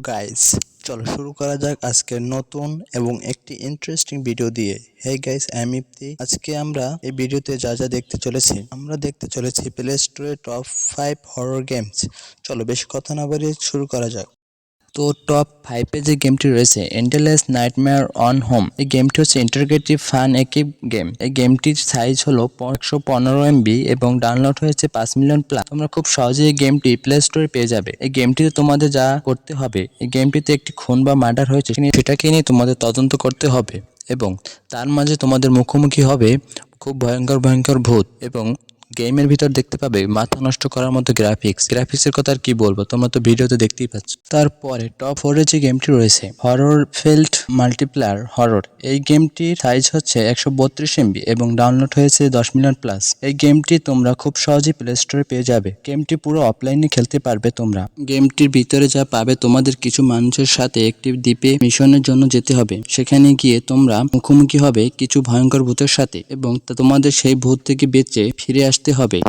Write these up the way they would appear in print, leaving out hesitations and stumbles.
Guys, চলো শুরু করা যাক আজকের নতুন এবং একটি ইন্টারেস্টিং ভিডিও দিয়ে। হে গাইস, আমি ইফতি। আজকে আমরা এই ভিডিওতে যা যা দেখতে চলেছি, আমরা দেখতে চলেছি প্লে স্টোরে টপ 5 হরর গেমস। চলো বেশি কথা না বাড়িয়ে শুরু করা যাক। তো টপ 5 যে গেমটি রয়েছে এন্ডলেস নাইটমেয়ার অন হোম। এই গেমটি হচ্ছে ইন্টারগ্রেটিভ ফান একই গেম। এই গেমটির সাইজ হলো 115 MB এবং ডাউনলোড হয়েছে 5 মিলিয়ন প্লাস। তোমরা খুব সহজেই এই গেমটি প্লে স্টোরে পেয়ে যাবে। এই গেমটিতে তোমাদের যা করতে হবে, এই গেমটিতে একটি খুন বা মার্ডার হয়েছে সেটাকে নিয়ে তোমাদের তদন্ত করতে হবে এবং তার মাঝে তোমাদের মুখোমুখি হবে খুব ভয়ঙ্কর ভয়ঙ্কর ভূত এবং গেমের ভিতর দেখতে পাবে মাথা নষ্ট করার মতো গ্রাফিক্সের কথা আর কি বলবো, তোমরা তো ভিডিওতে দেখতেই পাচ্ছ। তারপরে টপ 4 যে গেমটি রয়েছে হরর ফিল্ড মাল্টিপ্লেয়ার হরর। এই গেমটির সাইজ হচ্ছে 132 MB এবং ডাউনলোড হয়েছে 10 মিলিয়ন প্লাস। এই গেমটি তোমরা খুব সহজেই প্লে স্টোরে পেয়ে যাবে। গেমটি পুরো অফলাইনে খেলতে পারবে তোমরা। গেমটির ভিতরে যা পাবে, তোমাদের কিছু মানুষের সাথে একটি দ্বীপে মিশনের জন্য যেতে হবে। সেখানে গিয়ে তোমরা মুখোমুখি হবে কিছু ভয়ঙ্কর ভূতের সাথে এবং তোমাদের সেই ভূত থেকে বেঁচে ফিরে আসতে হবে।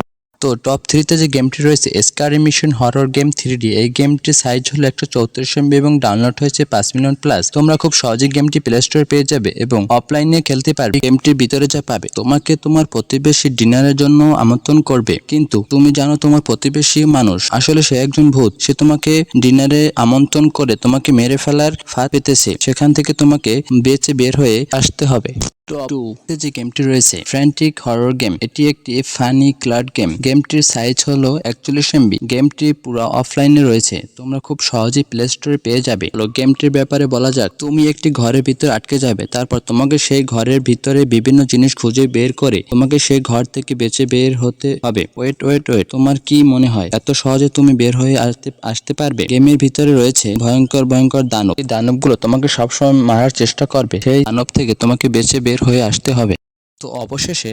তো টপ 3 যে গেমটি রয়েছে স্কারি মিশন হরর গেম 3D। এই গেমটির সাইজ হলো 134 MB এবং ডাউনলোড হয়েছে 5 মিলিয়ন প্লাস। তোমরা খুব সহজেই গেমটি প্লে স্টোরে পেয়ে যাবে এবং অফলাইনে খেলতে পারবে। গেমটির ভিতরে যা পাবে, তোমাকে তোমার প্রতিবেশী ডিনারের জন্য আমন্ত্রণ করবে, কিন্তু তুমি জানো তোমার প্রতিবেশী মানুষ আসলে সে একজন ভূত। সে তোমাকে ডিনারে আমন্ত্রণ করে তোমাকে মেরে ফেলার ফাঁদ পেতেছে। সেখান থেকে তোমাকে বেঁচে বের হয়ে আসতে হবে। টপ 2 যে গেমটি রয়েছে ফ্র্যান্টিক হরর গেম। এটি একটি ফানি ক্লাড গেম। গেমটির সাইজ হলো 41 MB। গেমটি পুরো অফলাইনে রয়েছে, তোমরা খুব সহজেই প্লে স্টোরে পেয়ে যাবে। গেমটির ব্যাপারে বলা যাক, তুমি একটি ঘরের ভিতরে আটকে যাবে, তারপর তোমাকে সেই ঘরের ভিতরে বিভিন্ন জিনিস খুঁজে বের করে তোমাকে সেই ঘর থেকে বেঁচে বের হতে হবে। ওয়েট, তোমার কি মনে হয় এত সহজে তুমি বের হয়ে আসতে পারবে? গেমের ভিতরে রয়েছে ভয়ঙ্কর ভয়ঙ্কর দানব। এই দানবগুলো তোমাকে সবসময় মারার চেষ্টা করবে। সেই দানব থেকে তোমাকে বেঁচে বের হয়ে আসতে হবে। তো অবশেষে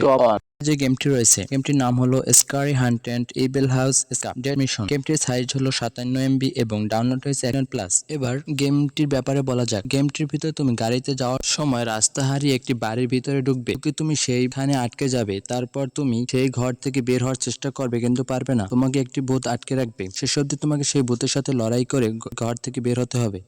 যে গেমটি রয়েছে, গেমটির নাম হলো scary haunted evil house dead mission. গেমটির সাইজ হলো 57 MB এবং ডাউনলোড হয়েছে 1 প্লাস। এবার গেমটির ব্যাপারে বলা যাক। গেমটির ভিতরে তুমি গাড়িতে যাওয়ার সময় রাস্তা হারিয়ে একটি বাড়ির ভিতরে ঢুকবে। তুমি সেইখানে আটকে যাবে, তারপর তুমি সেই ঘর থেকে বের হওয়ার চেষ্টা করবে কিন্তু পারবে না। তোমাকে একটি ভূত আটকে রাখবে। শেষ অবধি তোমাকে সেই ভূতের সাথে লড়াই করে ঘর থেকে বের হতে হবে।